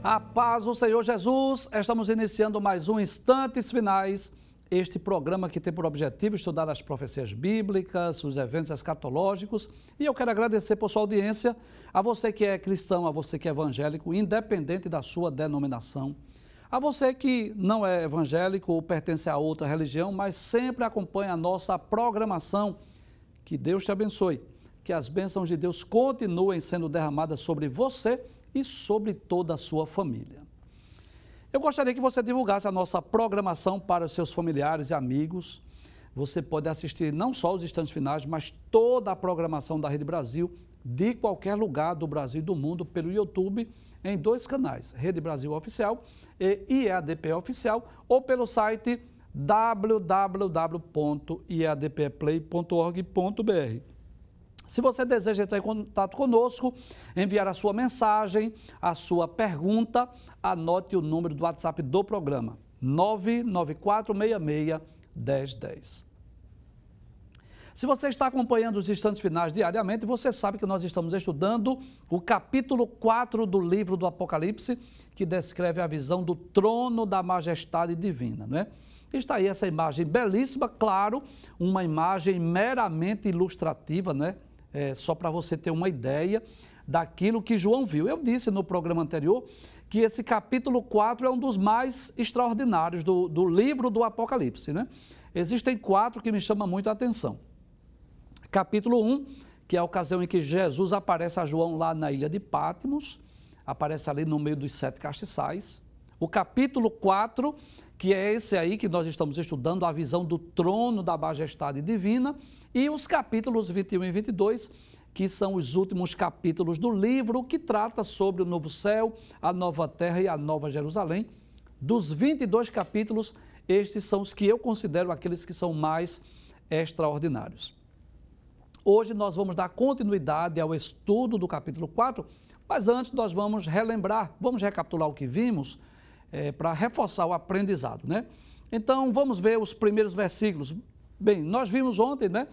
A paz do Senhor Jesus, estamos iniciando mais um Instantes Finais, este programa que tem por objetivo estudar as profecias bíblicas, os eventos escatológicos, e eu quero agradecer por sua audiência, a você que é cristão, a você que é evangélico, independente da sua denominação, a você que não é evangélico ou pertence a outra religião, mas sempre acompanha a nossa programação. Que Deus te abençoe, que as bênçãos de Deus continuem sendo derramadas sobre você e sobre toda a sua família. Eu gostaria que você divulgasse a nossa programação para os seus familiares e amigos. Você pode assistir não só os Instantes Finais, mas toda a programação da Rede Brasil, de qualquer lugar do Brasil e do mundo, pelo YouTube, em dois canais, Rede Brasil Oficial e IEADP Oficial, ou pelo site www.iadpplay.org.br. Se você deseja entrar em contato conosco, enviar a sua mensagem, a sua pergunta, anote o número do WhatsApp do programa, 994661010. Se você está acompanhando os Instantes Finais diariamente, você sabe que nós estamos estudando o capítulo 4 do livro do Apocalipse, que descreve a visão do trono da majestade divina, não é? Está aí essa imagem belíssima, claro, uma imagem meramente ilustrativa, né? Só para você ter uma ideia daquilo que João viu. Eu disse no programa anterior que esse capítulo 4 é um dos mais extraordinários do livro do Apocalipse, né? Existem 4 que me chamam muito a atenção. Capítulo 1, que é a ocasião em que Jesus aparece a João lá na ilha de Patmos, aparece ali no meio dos 7 castiçais. O capítulo 4, que é esse aí que nós estamos estudando, a visão do trono da majestade divina, e os capítulos 21 e 22, que são os últimos capítulos do livro, que trata sobre o novo céu, a nova terra e a nova Jerusalém. Dos 22 capítulos, estes são os que eu considero aqueles que são mais extraordinários. Hoje nós vamos dar continuidade ao estudo do capítulo 4, mas antes nós vamos relembrar, vamos recapitular o que vimos, para reforçar o aprendizado, né? Então, vamos ver os primeiros versículos. Bem, nós vimos ontem, né,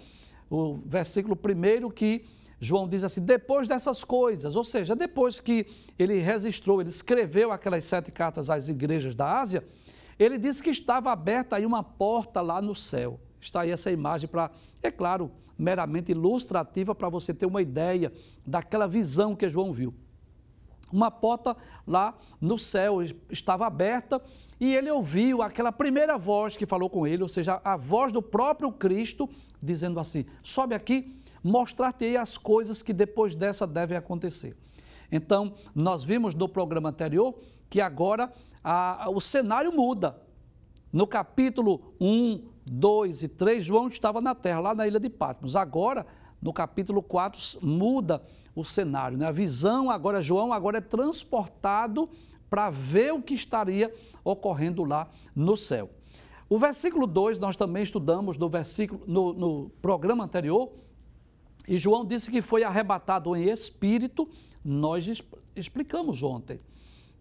o versículo primeiro que João diz assim, depois dessas coisas, ou seja, depois que ele registrou, ele escreveu aquelas 7 cartas às igrejas da Ásia, ele disse que estava aberta aí uma porta lá no céu. Está aí essa imagem para, é claro, meramente ilustrativa para você ter uma ideia daquela visão que João viu. Uma porta lá no céu estava aberta e ele ouviu aquela primeira voz que falou com ele, ou seja, a voz do próprio Cristo, dizendo assim, sobe aqui, mostrar-te-ei as coisas que depois dessa devem acontecer. Então, nós vimos no programa anterior que agora o cenário muda. No capítulo 1, 2 e 3, João estava na terra, lá na ilha de Patmos. Agora, no capítulo 4, muda o cenário, né? A visão agora, João agora é transportado para ver o que estaria ocorrendo lá no céu. O versículo 2 nós também estudamos no programa anterior, e João disse que foi arrebatado em espírito, nós explicamos ontem.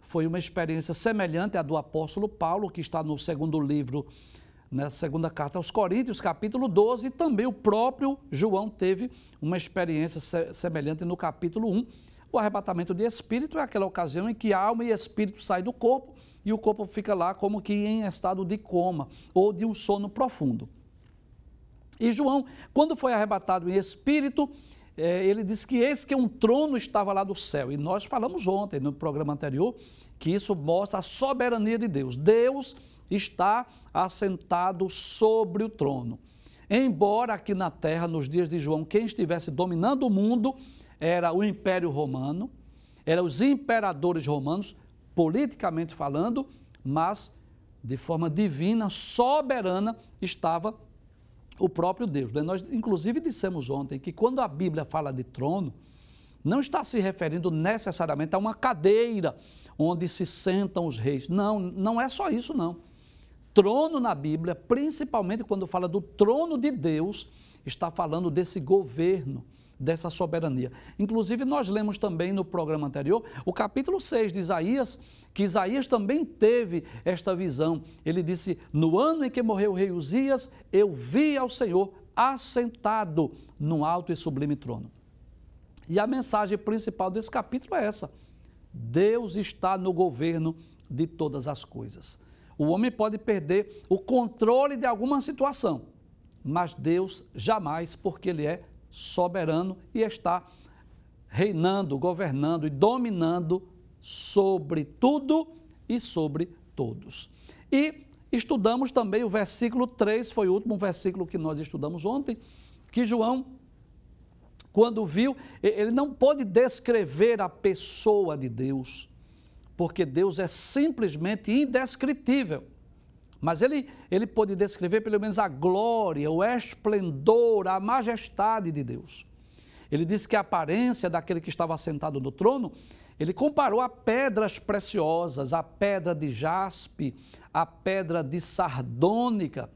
Foi uma experiência semelhante à do apóstolo Paulo, que está no segundo livro, na segunda carta aos Coríntios, capítulo 12, e também o próprio João teve uma experiência semelhante no capítulo 1. O arrebatamento de espírito é aquela ocasião em que alma e espírito saem do corpo e o corpo fica lá como que em estado de coma ou de um sono profundo. E João, quando foi arrebatado em espírito, ele disse que eis que um trono estava lá do céu. E nós falamos ontem, no programa anterior, que isso mostra a soberania de Deus. Deus está assentado sobre o trono. Embora aqui na terra, nos dias de João, quem estivesse dominando o mundo era o Império Romano, eram os imperadores romanos, politicamente falando, mas de forma divina, soberana, estava o próprio Deus. Nós, inclusive, dissemos ontem que quando a Bíblia fala de trono, não está se referindo necessariamente a uma cadeira onde se sentam os reis. Não, não é só isso, não. Trono na Bíblia, principalmente quando fala do trono de Deus, está falando desse governo, dessa soberania. Inclusive, nós lemos também no programa anterior, o capítulo 6 de Isaías, que Isaías também teve esta visão. Ele disse, no ano em que morreu o rei Uzias, eu vi ao Senhor assentado num alto e sublime trono. E a mensagem principal desse capítulo é essa. Deus está no governo de todas as coisas. O homem pode perder o controle de alguma situação, mas Deus jamais, porque Ele é soberano e está reinando, governando e dominando sobre tudo e sobre todos. E estudamos também o versículo 3, foi o último versículo que nós estudamos ontem, que João, quando viu, ele não pôde descrever a pessoa de Deus, porque Deus é simplesmente indescritível. Mas ele pôde descrever pelo menos a glória, o esplendor, a majestade de Deus. Ele disse que a aparência daquele que estava sentado no trono, ele comparou a pedras preciosas, a pedra de jaspe, a pedra de sardônica,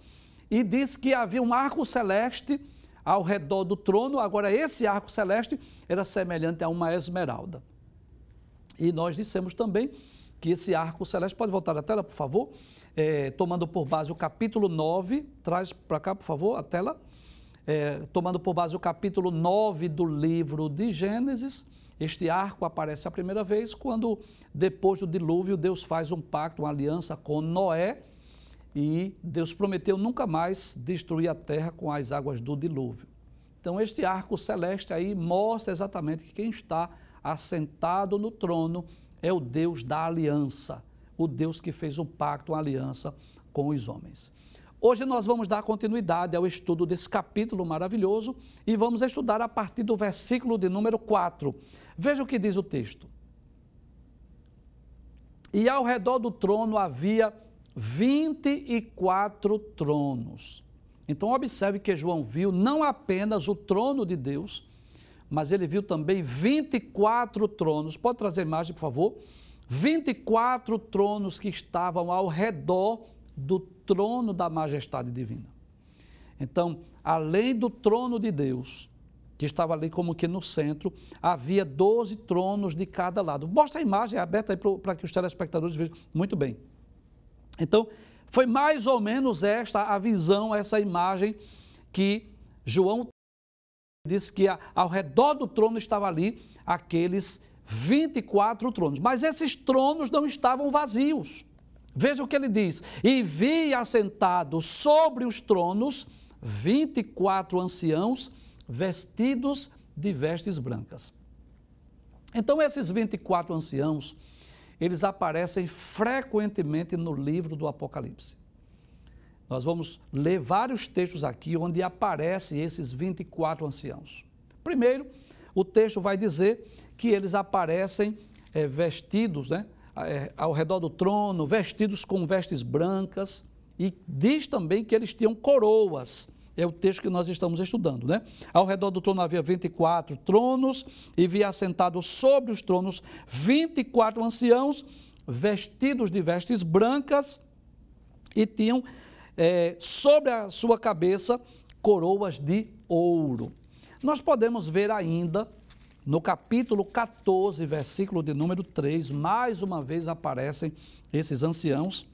e disse que havia um arco celeste ao redor do trono. Agora, esse arco celeste era semelhante a uma esmeralda. E nós dissemos também que esse arco celeste, pode voltar à tela, por favor, tomando por base o capítulo 9, traz para cá, por favor, a tela, tomando por base o capítulo 9 do livro de Gênesis. Este arco aparece a primeira vez quando, depois do dilúvio, Deus faz um pacto, uma aliança com Noé, e Deus prometeu nunca mais destruir a terra com as águas do dilúvio. Então, este arco celeste aí mostra exatamente que quem está assentado no trono é o Deus da aliança, o Deus que fez um pacto, uma aliança com os homens. Hoje nós vamos dar continuidade ao estudo desse capítulo maravilhoso e vamos estudar a partir do versículo de número 4. Veja o que diz o texto. E ao redor do trono havia 24 tronos. Então observe que João viu não apenas o trono de Deus, mas ele viu também 24 tronos. Pode trazer a imagem, por favor? 24 tronos que estavam ao redor do trono da majestade divina. Então, além do trono de Deus, que estava ali como que no centro, havia 12 tronos de cada lado. Mostra a imagem aberta aí para que os telespectadores vejam muito bem. Então, foi mais ou menos esta a visão, essa imagem que João disse que ao redor do trono estava ali aqueles 24 tronos. Mas esses tronos não estavam vazios. Veja o que ele diz. E vi assentados sobre os tronos 24 anciãos vestidos de vestes brancas. Então, esses 24 anciãos, eles aparecem frequentemente no livro do Apocalipse. Nós vamos ler vários textos aqui onde aparecem esses 24 anciãos. Primeiro, o texto vai dizer que eles aparecem vestidos, ao redor do trono, vestidos com vestes brancas, e diz também que eles tinham coroas. É o texto que nós estamos estudando, Ao redor do trono havia 24 tronos, e vi assentados sobre os tronos 24 anciãos, vestidos de vestes brancas, e tinham sobre a sua cabeça coroas de ouro. Nós podemos ver ainda, no capítulo 14, versículo de número 3, mais uma vez aparecem esses anciãos.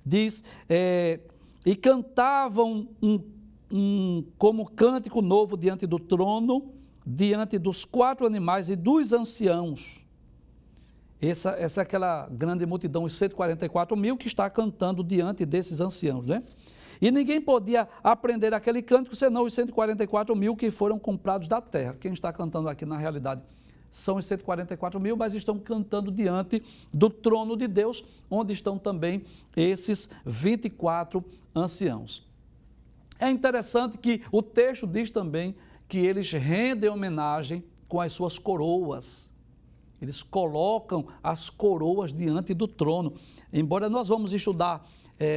Diz, e cantavam como cântico novo diante do trono, diante dos 4 animais e dos anciãos. Essa é aquela grande multidão, os 144 mil, que está cantando diante desses anciãos, E ninguém podia aprender aquele cântico, senão os 144 mil que foram comprados da terra. Quem está cantando aqui, na realidade, são os 144 mil, mas estão cantando diante do trono de Deus, onde estão também esses 24 anciãos. É interessante que o texto diz também que eles rendem homenagem com as suas coroas. Eles colocam as coroas diante do trono. Embora nós vamos estudar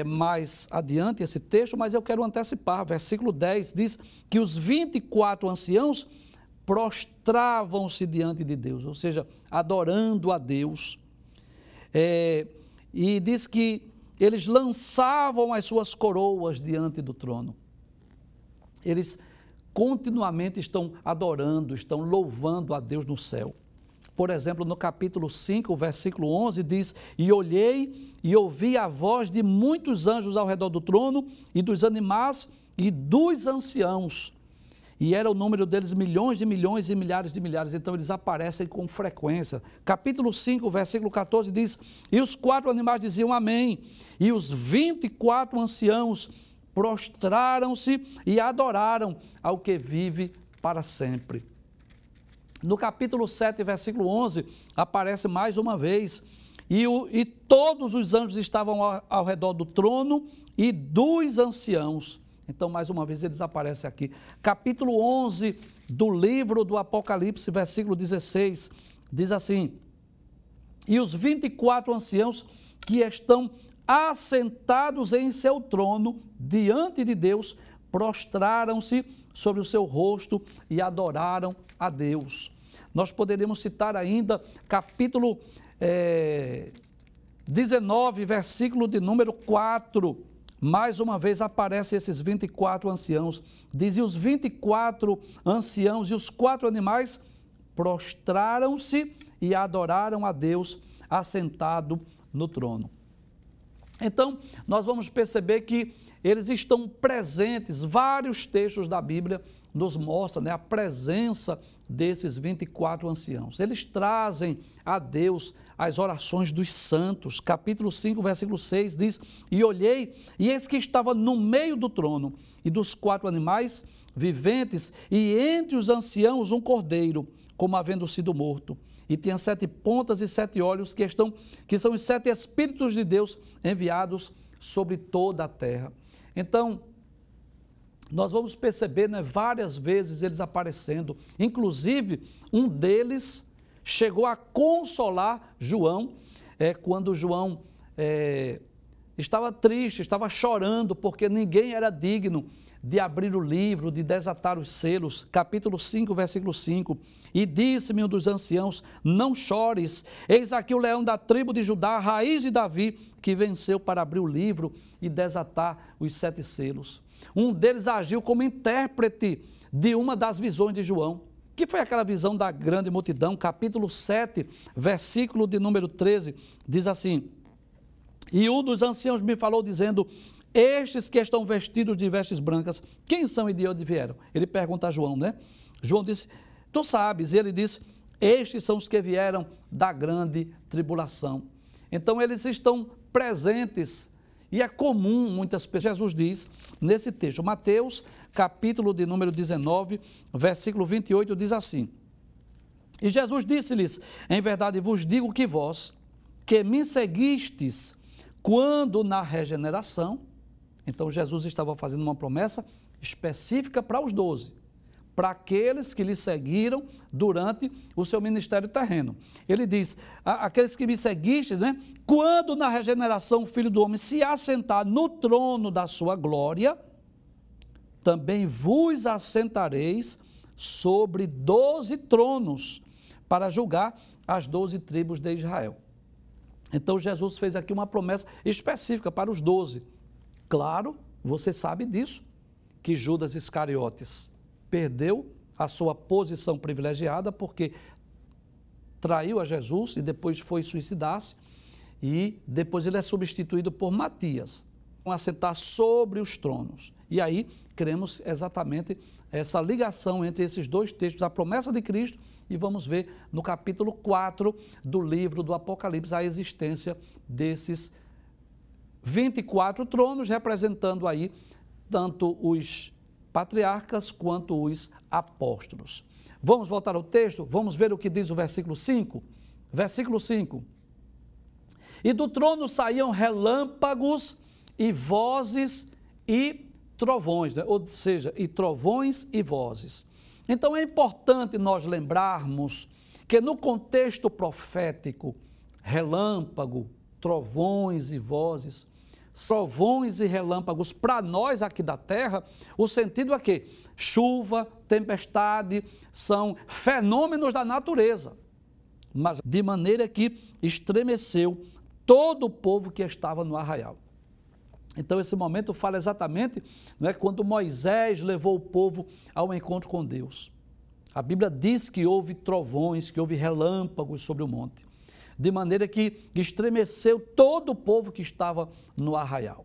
mais adiante esse texto, mas eu quero antecipar. Versículo 10 diz que os 24 anciãos prostravam-se diante de Deus, ou seja, adorando a Deus. E diz que eles lançavam as suas coroas diante do trono. Eles continuamente estão adorando, estão louvando a Deus no céu. Por exemplo, no capítulo 5, versículo 11, diz: E olhei e ouvi a voz de muitos anjos ao redor do trono, e dos animais e dos anciãos. e era o número deles milhões de milhões e milhares de milhares, então eles aparecem com frequência. Capítulo 5, versículo 14 diz: e os 4 animais diziam amém, e os 24 anciãos prostraram-se e adoraram ao que vive para sempre. No capítulo 7, versículo 11, aparece mais uma vez, e todos os anjos estavam ao redor do trono e dos anciãos. Então, mais uma vez, eles aparecem aqui. Capítulo 11 do livro do Apocalipse, versículo 16, diz assim: e os 24 anciãos que estão assentados em seu trono diante de Deus, prostraram-se sobre o seu rosto e adoraram a Deus. Nós poderíamos citar ainda capítulo 19, versículo de número 4. Mais uma vez aparecem esses 24 anciãos. Diz: e os 24 anciãos e os 4 animais prostraram-se e adoraram a Deus assentado no trono. Então, nós vamos perceber que eles estão presentes. Vários textos da Bíblia nos mostram, a presença desses 24 anciãos. Eles trazem a Deus as orações dos santos. Capítulo 5, versículo 6 diz: e olhei, e eis que estava no meio do trono e dos 4 animais viventes, e entre os anciãos um cordeiro, como havendo sido morto. E tinha 7 pontas e 7 olhos, que são os 7 Espíritos de Deus enviados sobre toda a terra. Então, nós vamos perceber, várias vezes eles aparecendo. Inclusive, um deles chegou a consolar João, quando João estava triste, estava chorando, porque ninguém era digno de abrir o livro, de desatar os selos. Capítulo 5, versículo 5. E disse-me um dos anciãos: não chores, eis aqui o leão da tribo de Judá, a raiz de Davi, que venceu para abrir o livro e desatar os 7 selos. Um deles agiu como intérprete de uma das visões de João, que foi aquela visão da grande multidão. Capítulo 7, versículo de número 13, diz assim: e um dos anciãos me falou dizendo: estes que estão vestidos de vestes brancas, quem são e de onde vieram? Ele pergunta a João, João disse: tu sabes. E ele disse: estes são os que vieram da grande tribulação. Então eles estão presentes, e é comum muitas pessoas. Jesus diz nesse texto, Mateus, capítulo de número 19, versículo 28, diz assim: e Jesus disse-lhes: em verdade vos digo que vós, que me seguistes, quando na regeneração. Então Jesus estava fazendo uma promessa específica para os 12, para aqueles que lhe seguiram durante o seu ministério terreno. Ele diz: aqueles que me seguistes, quando na regeneração o Filho do Homem se assentar no trono da sua glória, também vos assentareis sobre 12 tronos, para julgar as 12 tribos de Israel. Então Jesus fez aqui uma promessa específica para os 12. Claro, você sabe disso, que Judas Iscariotes perdeu a sua posição privilegiada porque traiu a Jesus e depois foi suicidar-se, e depois ele é substituído por Matias, vão assentar sobre os tronos. E aí cremos exatamente essa ligação entre esses 2 textos, a promessa de Cristo, e vamos ver no capítulo 4 do livro do Apocalipse a existência desses 24 tronos, representando aí tanto os patriarcas quanto os apóstolos. Vamos voltar ao texto? Vamos ver o que diz o versículo 5? Versículo 5. E do trono saíam relâmpagos e vozes e trovões, ou seja, e trovões e vozes. Então é importante nós lembrarmos que no contexto profético, relâmpago, trovões e vozes, trovões e relâmpagos, para nós aqui da terra, o sentido é que chuva, tempestade, são fenômenos da natureza, mas de maneira que estremeceu todo o povo que estava no arraial. Então esse momento fala exatamente quando Moisés levou o povo ao encontro com Deus. A Bíblia diz que houve trovões, que houve relâmpagos sobre o monte, de maneira que estremeceu todo o povo que estava no arraial.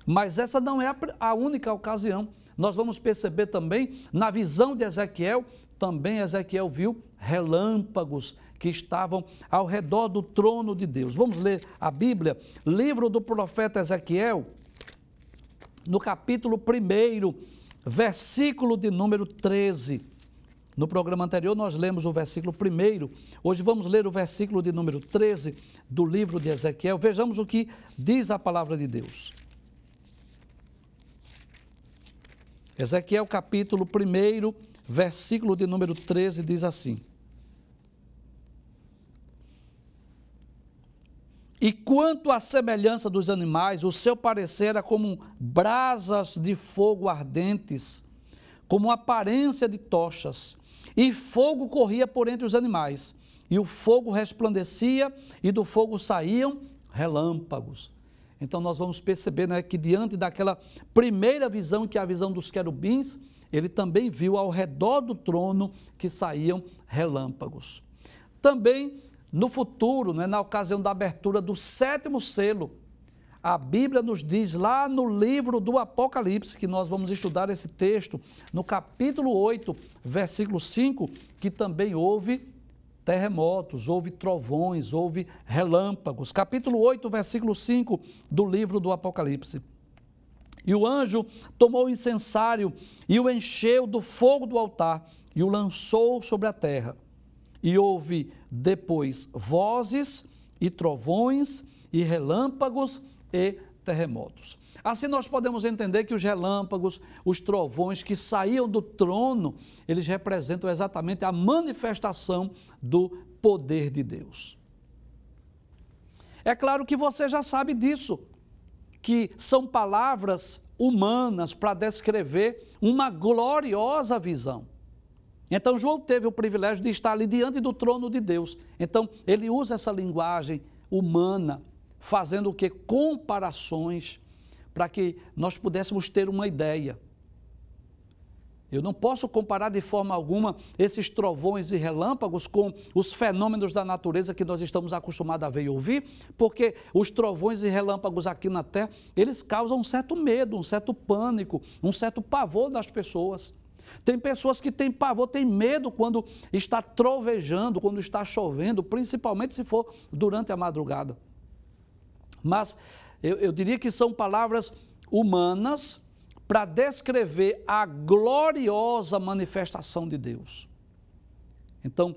Mas essa não é a única ocasião nós vamos perceber também, na visão de Ezequiel, também Ezequiel viu relâmpagos que estavam ao redor do trono de Deus. Vamos ler a Bíblia, livro do profeta Ezequiel, no capítulo 1, versículo de número 13. No programa anterior nós lemos o versículo 1, hoje vamos ler o versículo de número 13 do livro de Ezequiel. Vejamos o que diz a palavra de Deus. Ezequiel capítulo 1, versículo de número 13 diz assim: E quanto à semelhança dos animais, o seu parecer era como brasas de fogo ardentes, como aparência de tochas, e fogo corria por entre os animais, e o fogo resplandecia, e do fogo saíam relâmpagos. Então nós vamos perceber, né, que diante daquela primeira visão, que é a visão dos querubins, ele também viu ao redor do trono que saíam relâmpagos. Também no futuro, né, na ocasião da abertura do 7º selo, a Bíblia nos diz lá no livro do Apocalipse, que nós vamos estudar esse texto, no capítulo 8, versículo 5, que também houve terremotos, houve trovões, houve relâmpagos. Capítulo 8, versículo 5 do livro do Apocalipse. E o anjo tomou o incensário e o encheu do fogo do altar e o lançou sobre a terra. E houve depois vozes e trovões e relâmpagos e terremotos. Assim nós podemos entender que os relâmpagos, os trovões que saíam do trono, eles representam exatamente a manifestação do poder de Deus. É claro que você já sabe disso, que são palavras humanas para descrever uma gloriosa visão. Então João teve o privilégio de estar ali diante do trono de Deus. Então ele usa essa linguagem humana, fazendo o que? Comparações, para que nós pudéssemos ter uma ideia. Eu não posso comparar de forma alguma esses trovões e relâmpagos com os fenômenos da natureza que nós estamos acostumados a ver e ouvir, porque os trovões e relâmpagos aqui na Terra, eles causam um certo medo, um certo pânico, um certo pavor das pessoas. Tem pessoas que têm pavor, têm medo quando está trovejando, quando está chovendo, principalmente se for durante a madrugada. Mas eu diria que são palavras humanas para descrever a gloriosa manifestação de Deus. Então,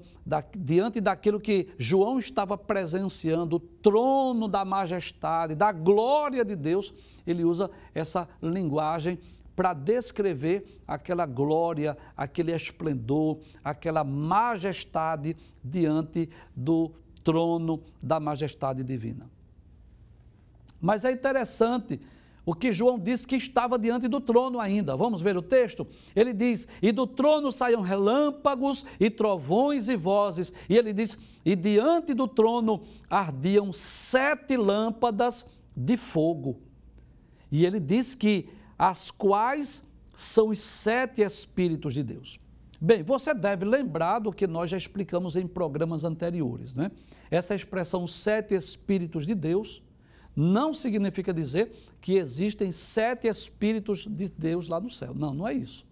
diante daquilo que João estava presenciando, o trono da majestade, da glória de Deus, ele usa essa linguagem para descrever aquela glória, aquele esplendor, aquela majestade diante do trono da majestade divina. Mas é interessante o que João disse que estava diante do trono ainda. Vamos ver o texto? Ele diz, e do trono saíam relâmpagos e trovões e vozes. E ele diz, e diante do trono ardiam 7 lâmpadas de fogo. E ele diz que as quais são os 7 Espíritos de Deus. Bem, você deve lembrar do que nós já explicamos em programas anteriores, né? Essa expressão 7 Espíritos de Deus não significa dizer que existem 7 Espíritos de Deus lá no céu. Não, não é isso.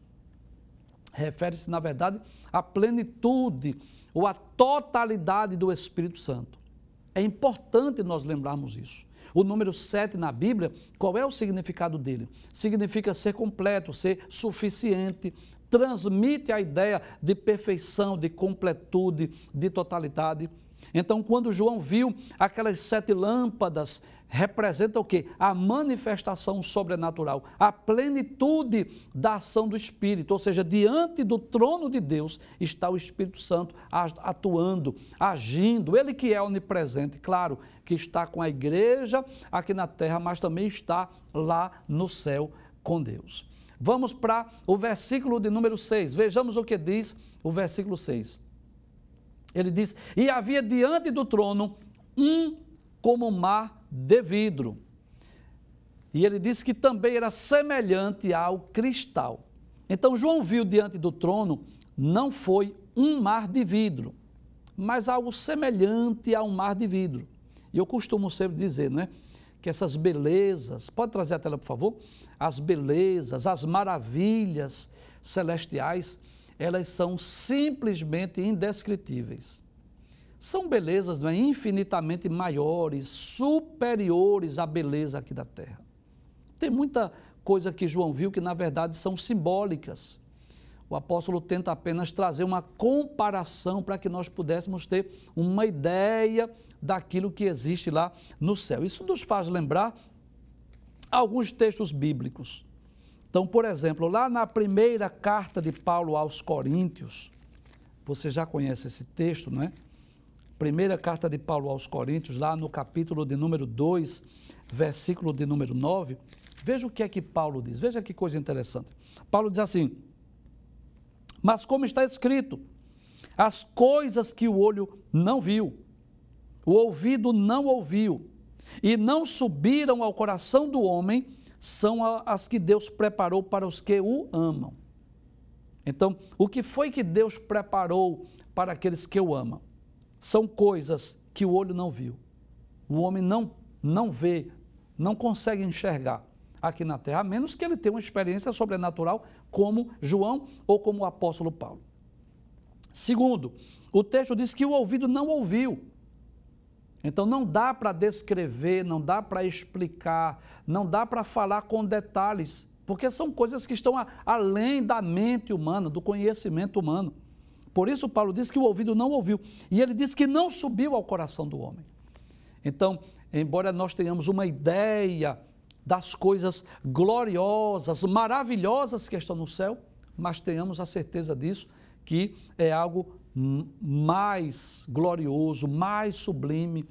Refere-se, na verdade, à plenitude ou à totalidade do Espírito Santo. É importante nós lembrarmos isso. O número 7 na Bíblia, qual é o significado dele? Significa ser completo, ser suficiente, transmite a ideia de perfeição, de completude, de totalidade. Então, quando João viu aquelas 7 lâmpadas, representa o quê? A manifestação sobrenatural, a plenitude da ação do Espírito, ou seja, diante do trono de Deus está o Espírito Santo atuando, agindo, ele que é onipresente, claro, que está com a igreja aqui na terra, mas também está lá no céu com Deus. Vamos para o versículo de número 6, vejamos o que diz o versículo 6. Ele diz, e havia diante do trono como mar de vidro. E ele disse que também era semelhante ao cristal. Então João viu diante do trono, não foi um mar de vidro, mas algo semelhante a um mar de vidro. E eu costumo sempre dizer, né, que essas belezas, pode trazer a tela, por favor? As belezas, as maravilhas celestiais, elas são simplesmente indescritíveis. São belezas, não é, infinitamente maiores, superiores à beleza aqui da terra. Tem muita coisa que João viu que, na verdade, são simbólicas. O apóstolo tenta apenas trazer uma comparação para que nós pudéssemos ter uma ideia daquilo que existe lá no céu. Isso nos faz lembrar alguns textos bíblicos. Então, por exemplo, lá na primeira carta de Paulo aos Coríntios, você já conhece esse texto, não é? Primeira carta de Paulo aos Coríntios, lá no capítulo de número 2, versículo de número 9, veja o que é que Paulo diz, veja que coisa interessante. Paulo diz assim: mas como está escrito, as coisas que o olho não viu, o ouvido não ouviu, e não subiram ao coração do homem, são as que Deus preparou para os que o amam. Então, o que foi que Deus preparou para aqueles que o amam? São coisas que o olho não viu, o homem não vê, não consegue enxergar aqui na terra, a menos que ele tenha uma experiência sobrenatural como João ou como o apóstolo Paulo. Segundo, o texto diz que o ouvido não ouviu. Então não dá para descrever, não dá para explicar, não dá para falar com detalhes, porque são coisas que estão além da mente humana, do conhecimento humano. Por isso Paulo diz que o ouvido não ouviu, e ele diz que não subiu ao coração do homem. Então, embora nós tenhamos uma ideia das coisas gloriosas, maravilhosas que estão no céu, mas tenhamos a certeza disso, que é algo mais glorioso, mais sublime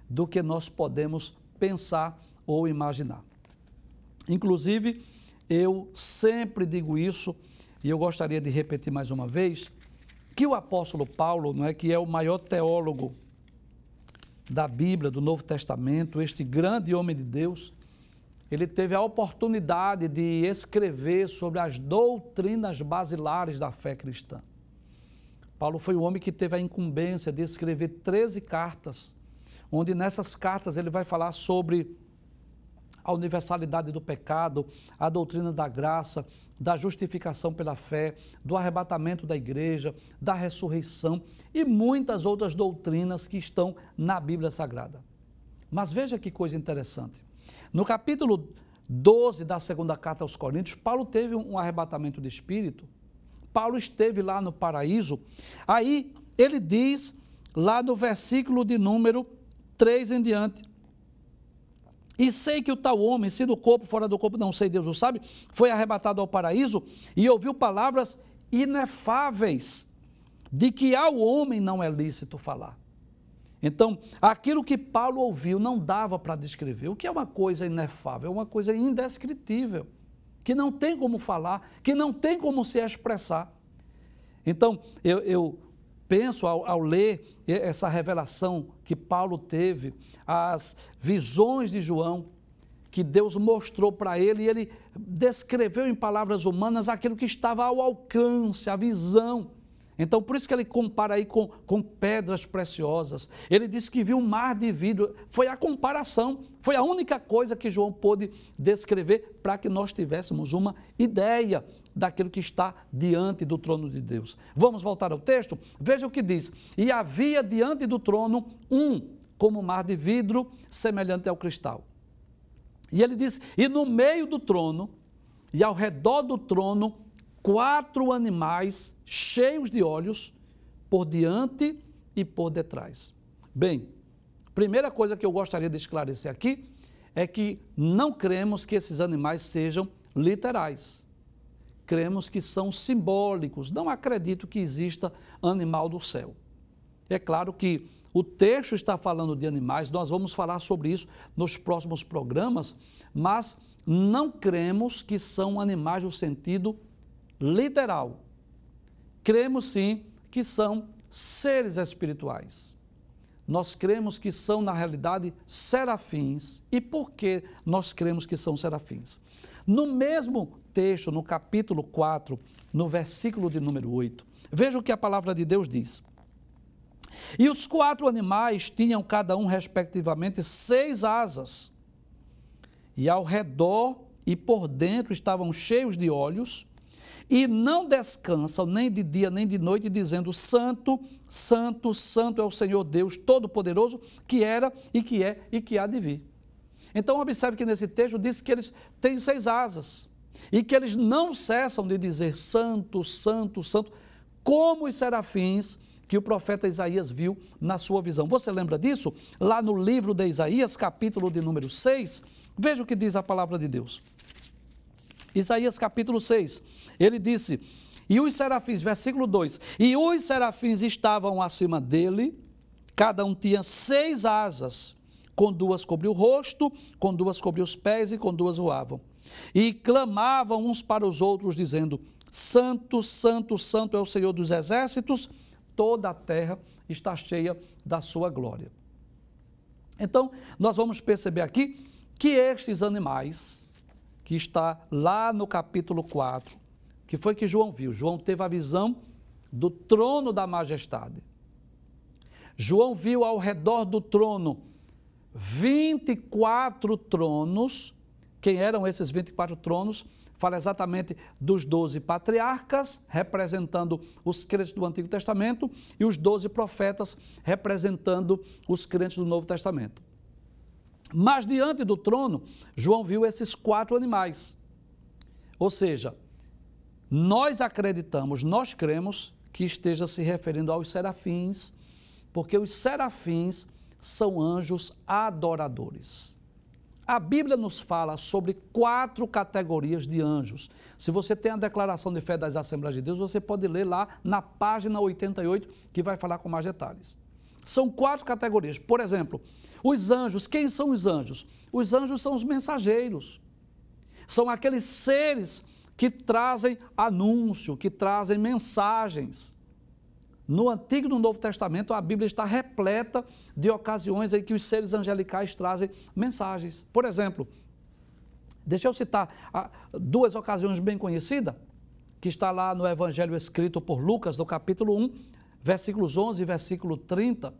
do que nós podemos pensar ou imaginar. Inclusive, eu sempre digo isso, e eu gostaria de repetir mais uma vez, que o apóstolo Paulo, não é, que é o maior teólogo da Bíblia, do Novo Testamento, este grande homem de Deus, ele teve a oportunidade de escrever sobre as doutrinas basilares da fé cristã. Paulo foi o homem que teve a incumbência de escrever 13 cartas, onde nessas cartas ele vai falar sobre a universalidade do pecado, a doutrina da graça, da justificação pela fé, do arrebatamento da igreja, da ressurreição e muitas outras doutrinas que estão na Bíblia Sagrada. Mas veja que coisa interessante. No capítulo 12 da segunda carta aos Coríntios, Paulo teve um arrebatamento de espírito. Paulo esteve lá no paraíso. Aí ele diz, lá no versículo de número 3 em diante: e sei que o tal homem, se do corpo, fora do corpo, não sei, Deus o sabe, foi arrebatado ao paraíso e ouviu palavras inefáveis, de que ao homem não é lícito falar. Então, aquilo que Paulo ouviu não dava para descrever. O que é uma coisa inefável? É uma coisa indescritível, que não tem como falar, que não tem como se expressar. Então, eu penso, ao ler essa revelação que Paulo teve, as visões de João, que Deus mostrou para ele, e ele descreveu em palavras humanas aquilo que estava ao alcance, a visão. Então, por isso que ele compara aí com pedras preciosas. Ele diz que viu um mar de vidro. Foi a comparação, foi a única coisa que João pôde descrever para que nós tivéssemos uma ideia daquilo que está diante do trono de Deus. Vamos voltar ao texto? Veja o que diz: e havia diante do trono como mar de vidro, semelhante ao cristal. E ele diz, e no meio do trono, e ao redor do trono, 4 animais cheios de olhos, por diante e por detrás. Bem, primeira coisa que eu gostaria de esclarecer aqui é que não cremos que esses animais sejam literais. Cremos que são simbólicos. Não acredito que exista animal do céu. É claro que o texto está falando de animais, nós vamos falar sobre isso nos próximos programas, mas não cremos que são animais no sentido literal. Cremos sim que são seres espirituais. Nós cremos que são, na realidade, serafins. E por que nós cremos que são serafins? No mesmo texto, no capítulo 4, no versículo de número 8, veja o que a palavra de Deus diz. E os 4 animais tinham cada um, respectivamente, 6 asas, e ao redor e por dentro estavam cheios de olhos, e não descansam nem de dia nem de noite, dizendo: Santo, Santo, Santo é o Senhor Deus Todo-Poderoso, que era e que é e que há de vir. Então observe que nesse texto diz que eles têm 6 asas, e que eles não cessam de dizer: Santo, Santo, Santo, como os serafins que o profeta Isaías viu na sua visão. Você lembra disso? Lá no livro de Isaías, capítulo de número 6, veja o que diz a palavra de Deus. Isaías capítulo 6, ele disse: e os serafins, versículo 2, e os serafins estavam acima dele, cada um tinha 6 asas, com 2 cobriu o rosto, com 2 cobriu os pés e com 2 voavam. E clamavam uns para os outros, dizendo: Santo, Santo, Santo é o Senhor dos exércitos, toda a terra está cheia da sua glória. Então, nós vamos perceber aqui que estes animais, que está lá no capítulo 4, que foi que João viu. João teve a visão do trono da majestade. João viu ao redor do trono 24 tronos. Quem eram esses 24 tronos? Fala exatamente dos 12 patriarcas, representando os crentes do Antigo Testamento, e os 12 profetas, representando os crentes do Novo Testamento. Mas diante do trono, João viu esses 4 animais. Ou seja, nós acreditamos, nós cremos que esteja se referindo aos serafins, porque os serafins são anjos adoradores. A Bíblia nos fala sobre 4 categorias de anjos. Se você tem a declaração de fé das Assembleias de Deus, você pode ler lá na página 88, que vai falar com mais detalhes. São 4 categorias. Por exemplo, os anjos. Quem são os anjos? Os anjos são os mensageiros. São aqueles seres que trazem anúncio, que trazem mensagens. No Antigo e no Novo Testamento, a Bíblia está repleta de ocasiões em que os seres angelicais trazem mensagens. Por exemplo, deixa eu citar 2 ocasiões bem conhecidas, que está lá no Evangelho escrito por Lucas, no capítulo 1, versículos 11 e versículo 30.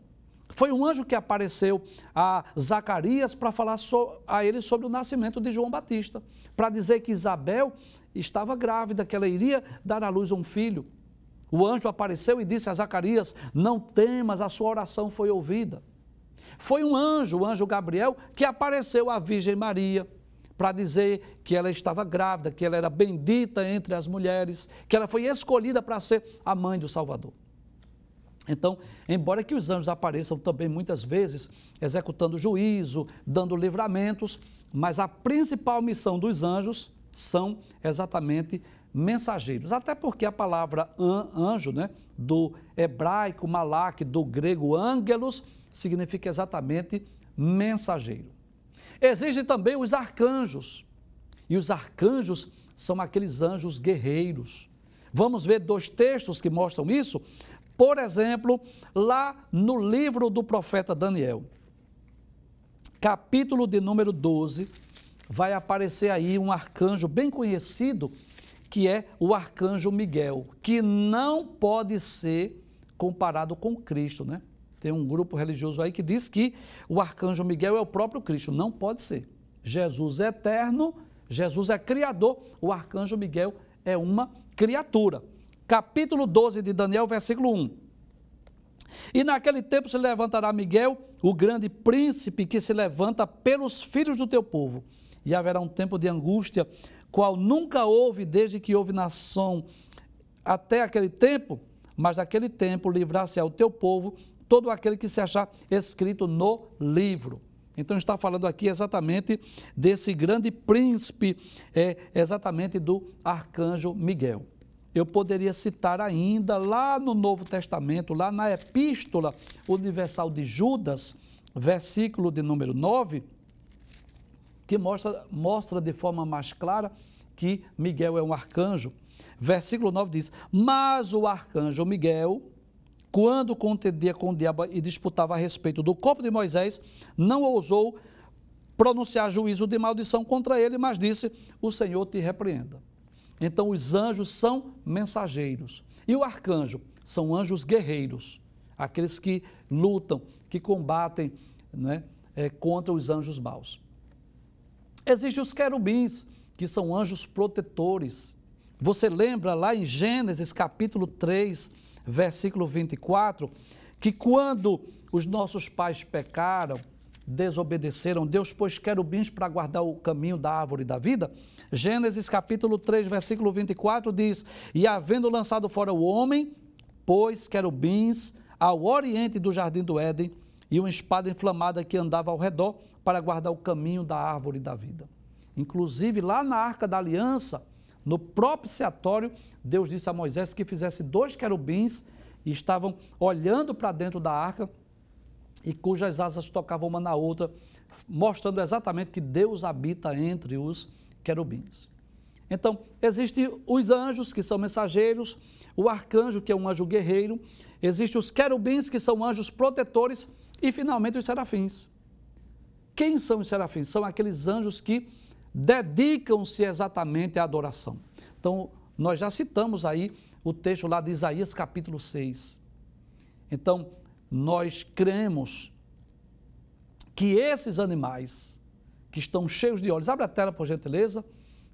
Foi um anjo que apareceu a Zacarias para falar a ele sobre o nascimento de João Batista, para dizer que Isabel estava grávida, que ela iria dar à luz um filho. O anjo apareceu e disse a Zacarias: não temas, a sua oração foi ouvida. Foi um anjo, o anjo Gabriel, que apareceu à Virgem Maria para dizer que ela estava grávida, que ela era bendita entre as mulheres, que ela foi escolhida para ser a mãe do Salvador. Então, embora que os anjos apareçam também muitas vezes executando juízo, dando livramentos, mas a principal missão dos anjos são exatamente mensageiros, até porque a palavra anjo, né, do hebraico malak, do grego ângelos, significa exatamente mensageiro. Existem também os arcanjos, e os arcanjos são aqueles anjos guerreiros. Vamos ver 2 textos que mostram isso. Por exemplo, lá no livro do profeta Daniel, capítulo de número 12, vai aparecer aí um arcanjo bem conhecido, que é o arcanjo Miguel, que não pode ser comparado com Cristo, né? Tem um grupo religioso aí que diz que o arcanjo Miguel é o próprio Cristo. Não pode ser. Jesus é eterno, Jesus é criador, o arcanjo Miguel é uma criatura. Capítulo 12 de Daniel, versículo 1. E naquele tempo se levantará Miguel, o grande príncipe que se levanta pelos filhos do teu povo. E haverá um tempo de angústia, qual nunca houve desde que houve nação até aquele tempo, mas naquele tempo livrar-se-á o teu povo, todo aquele que se achar escrito no livro. Então está falando aqui exatamente desse grande príncipe, exatamente do arcanjo Miguel. Eu poderia citar ainda lá no Novo Testamento, lá na Epístola Universal de Judas, versículo de número 9, que mostra de forma mais clara que Miguel é um arcanjo. Versículo 9 diz: mas o arcanjo Miguel, quando contendia com o diabo e disputava a respeito do corpo de Moisés, não ousou pronunciar juízo de maldição contra ele, mas disse: o Senhor te repreenda. Então os anjos são mensageiros e o arcanjo são anjos guerreiros, aqueles que lutam, que combatem, né, contra os anjos maus. Existem os querubins, que são anjos protetores. Você lembra lá em Gênesis capítulo 3, versículo 24, que quando os nossos pais pecaram, desobedeceram, Deus pôs querubins para guardar o caminho da árvore da vida? Gênesis capítulo 3, versículo 24 diz: e havendo lançado fora o homem, pôs querubins ao oriente do jardim do Éden e uma espada inflamada que andava ao redor para guardar o caminho da árvore da vida. Inclusive lá na Arca da Aliança, no propiciatório, Deus disse a Moisés que fizesse 2 querubins e estavam olhando para dentro da arca e cujas asas tocavam uma na outra, mostrando exatamente que Deus habita entre os querubins. Então, existem os anjos, que são mensageiros, o arcanjo, que é um anjo guerreiro, existem os querubins, que são anjos protetores, e finalmente os serafins. Quem são os serafins? São aqueles anjos que dedicam-se exatamente à adoração. Então, nós já citamos aí o texto lá de Isaías capítulo 6. Então, nós cremos que esses animais que estão cheios de olhos, abre a tela por gentileza,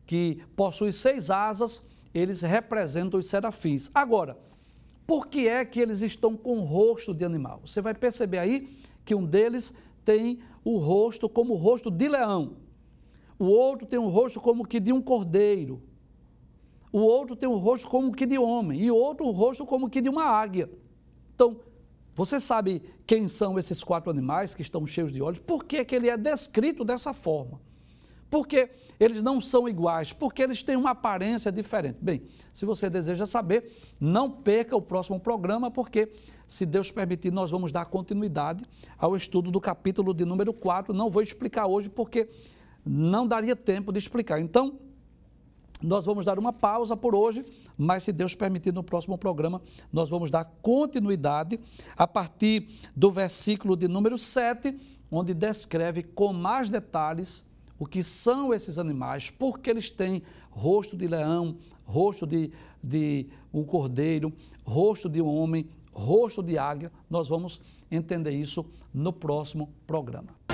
que possuem 6 asas, eles representam os serafins. Agora, por que é que eles estão com o rosto de animal? Você vai perceber aí que um deles tem o rosto como o rosto de leão, o outro tem o rosto como que de um cordeiro, o outro tem o rosto como que de homem e o outro o rosto como que de uma águia. Então, você sabe quem são esses 4 animais que estão cheios de olhos? Por que que ele é descrito dessa forma? Porque eles não são iguais, porque eles têm uma aparência diferente. Bem, se você deseja saber, não perca o próximo programa, porque, se Deus permitir, nós vamos dar continuidade ao estudo do capítulo de número 4. Não vou explicar hoje, porque não daria tempo de explicar. Então, nós vamos dar uma pausa por hoje, mas se Deus permitir, no próximo programa, nós vamos dar continuidade a partir do versículo de número 7, onde descreve com mais detalhes o que são esses animais, porque eles têm rosto de leão, rosto de um cordeiro, rosto de um homem, rosto de águia. Nós vamos entender isso no próximo programa.